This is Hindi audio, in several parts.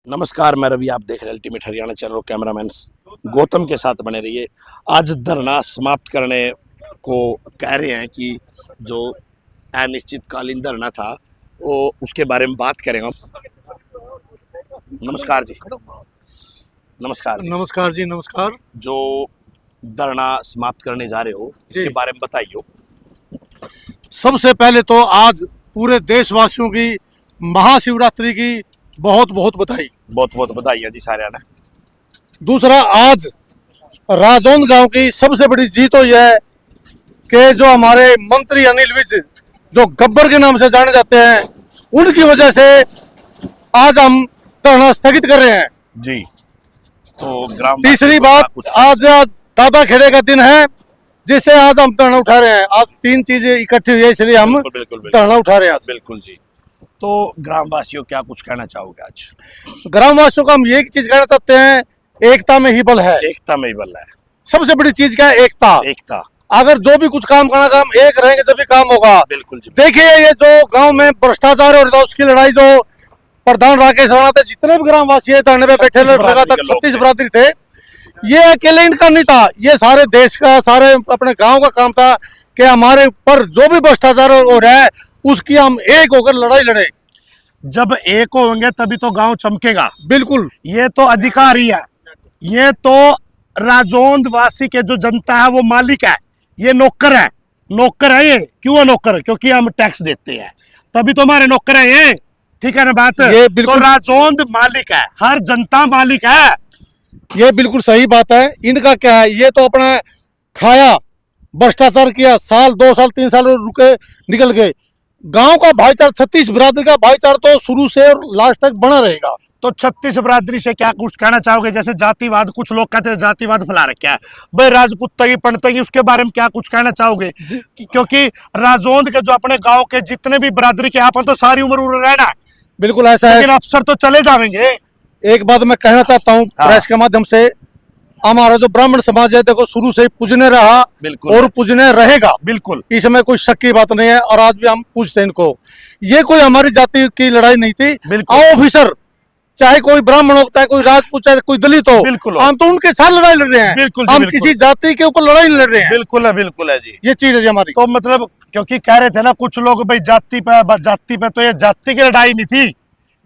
नमस्कार, मैं रवि। आप देख रहे हैं ultimate Haryana channel. Cameraman Gautam के साथ बने रहिए। आज धरना समाप्त करने को कह रहे हैं कि जो अनिश्चितकालीन धरना था वो उसके बारे में बात करेंगे। नमस्कार जी। नमस्कार जी। नमस्कार जी। नमस्कार। जो धरना समाप्त करने जा रहे हो इसके बारे में बताइए। सबसे पहले तो आज पूरे देशवासियों की महाशिवरात्रि की बहुत बहुत बधाई। बहुत बहुत बधाई है जी सारे ने। दूसरा, आज राजौंद गांव की सबसे बड़ी जीत तो यह है कि जो हमारे मंत्री अनिल विज जो गब्बर के नाम से जाने जाते हैं, उनकी वजह से आज हम धरना स्थगित कर रहे हैं जी। तो ग्राम तीसरी बात, आज दादा खेड़े का दिन है जिससे आज हम धरना उठा रहे हैं। आज तीन चीजें इकट्ठी हुई है इसलिए हम धरना उठा रहे हैं आज। बिल्कुल जी। तो ग्रामवासियों क्या कुछ कहना चाहोगे आज? ग्रामवासियों को हम ये चीज कहना चाहते हैं, एकता में ही बल है। एकता में ही बल है। सबसे बड़ी चीज क्या है? एकता। एकता। अगर जो भी कुछ काम करना, काम एक रहेंगे जब भी काम होगा। बिल्कुल जी। देखिए, ये जो गांव में भ्रष्टाचार हो रहा था उसकी लड़ाई जो प्रधान राकेश राणा थे, जितने भी ग्रामवासी है धरने पे बैठे लगातार 36 बरादरी थे, ये अकेले इनका नहीं था, ये सारे देश का, सारे अपने गांव का काम था कि हमारे ऊपर जो भी भ्रष्टाचार हो रहा है उसकी हम एक होकर लड़ाई लड़े। जब एक होंगे तभी तो गांव चमकेगा। बिल्कुल। ये तो अधिकारी है, ये तो राजौंद वासी के जो जनता है वो मालिक है, ये नौकर है। नौकर है ये। क्यों है नौकर? क्योंकि हम टैक्स देते हैं, तभी तो हमारे नौकर है ये। ठीक है ना बात? ये बिल्कुल। तो राजौंद मालिक है, हर जनता मालिक है। ये बिल्कुल सही बात है। इनका क्या है, ये तो अपना खाया, भ्रष्टाचार किया, साल 2 साल 3 साल रुके निकल गए। गांव का भाईचारा, 36 बिरादरी का भाईचारा तो शुरू से और लास्ट तक बना रहेगा। तो 36 बिरादरी से क्या कुछ कहना चाहोगे? जैसे जातिवाद, कुछ लोग कहते हैं जातिवाद फैला रखा है भाई, राजपूतगी पंडतगी, उसके बारे में क्या कुछ कहना चाहोगे? क्योंकि राजौंद के जो अपने गांव के जितने भी बिरादरी के आप तो सारी उम्र रहना है। बिल्कुल ऐसा है, लेकिन अफसर तो चले जाएंगे। एक बात मैं कहना चाहता हूँ प्रेस के माध्यम से, हमारा जो ब्राह्मण समाज है देखो शुरू से ही पूजने रहा और पूजने रहेगा। बिल्कुल, इसमें कोई शक की बात नहीं है और आज भी हम पूछते हैं इनको। ये कोई हमारी जाति की लड़ाई नहीं थी। ऑफिसर चाहे कोई ब्राह्मण हो, चाहे कोई राजपूत, चाहे कोई दलित हो, हम तो उनके साथ लड़ाई लड़ रहे हैं। बिल्कुल, हम किसी जाति के ऊपर लड़ाई नहीं लड़ रहे हैं। बिल्कुल है जी। ये चीज है जी हमारी। तो मतलब क्योंकि कह रहे थे ना कुछ लोग भाई जाति पे, तो ये जाति की लड़ाई नहीं थी,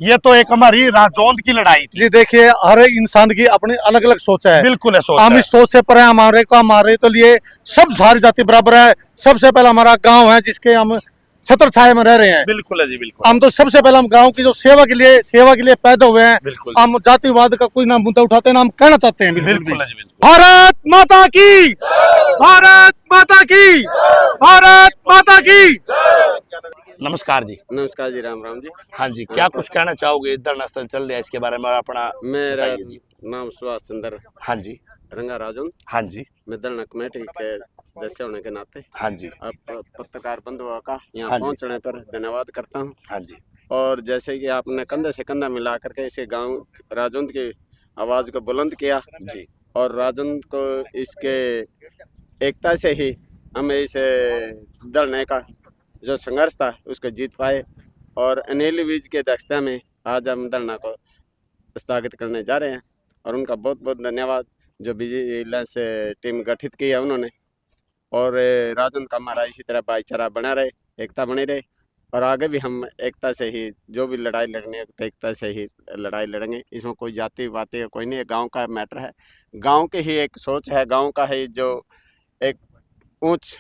ये तो एक हमारी राजौंद की लड़ाई थी। जी देखिए, हर एक इंसान की अपनी अलग अलग सोच है। बिल्कुल है सोच। हम इस सोच से परे, हमारे तो लिए सब सारी जाति बराबर है। सबसे पहले हमारा गांव है जिसके हम छत्र छाया में रह रहे हैं। बिल्कुल है जी। बिल्कुल। हम तो सबसे पहले हम गांव की जो सेवा के लिए पैदा हुए हैं। हम जातिवाद का कोई ना मुद्दा उठाते हैं ना हम कहना चाहते हैं। बिल्कुल है जी। भारत माता की, भारत माता की, भारत माता की। नमस्कार जी। नमस्कार जी। राम राम जी। हाँ जी, क्या कुछ कहना चाहोगे? धरना स्थल चल रहा है, इसके बारे में अपना। मेरा नाम सुभाष चंद्र। हाँ जी। रंगा राजौंद। हाँ जी। मैं धरना कमेटी के सदस्य होने के नाते हाँ जी अब पत्रकार बंधुओं का यहाँ पहुँचने पर धन्यवाद करता हूँ। हाँ जी। और जैसे कि आपने कंधे से कंधा मिला करके इसे गांव राजौंद की आवाज़ को बुलंद किया जी, और राजौंद को इसके एकता से ही हमें इस धरने का जो संघर्ष था उसको जीत पाए। और अनिल विज के अध्यक्षता में आज हम धरना को स्थगित करने जा रहे हैं और उनका बहुत बहुत धन्यवाद जो विजिलेंस टीम गठित की है उन्होंने। और राजौंद का हमारा इसी तरह भाईचारा बना रहे, एकता बनी रहे और आगे भी हम एकता से ही जो भी लड़ाई लड़नी है तो एकता से ही लड़ाई लड़ेंगे। इसमें कोई जाति बातें कोई नहीं है, गांव का मैटर है, गांव की ही एक सोच है, गांव का ही जो एक ऊंच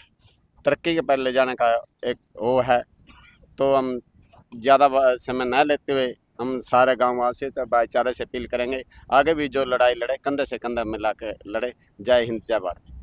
तरक्की के पर ले जाने का एक वो है। तो हम ज़्यादा समय न लेते हुए हम सारे गाँव वासी तो भाईचारे से अपील करेंगे, आगे भी जो लड़ाई लड़े कंधे से कंधा मिला के लड़े। जय हिंद, जय भारत।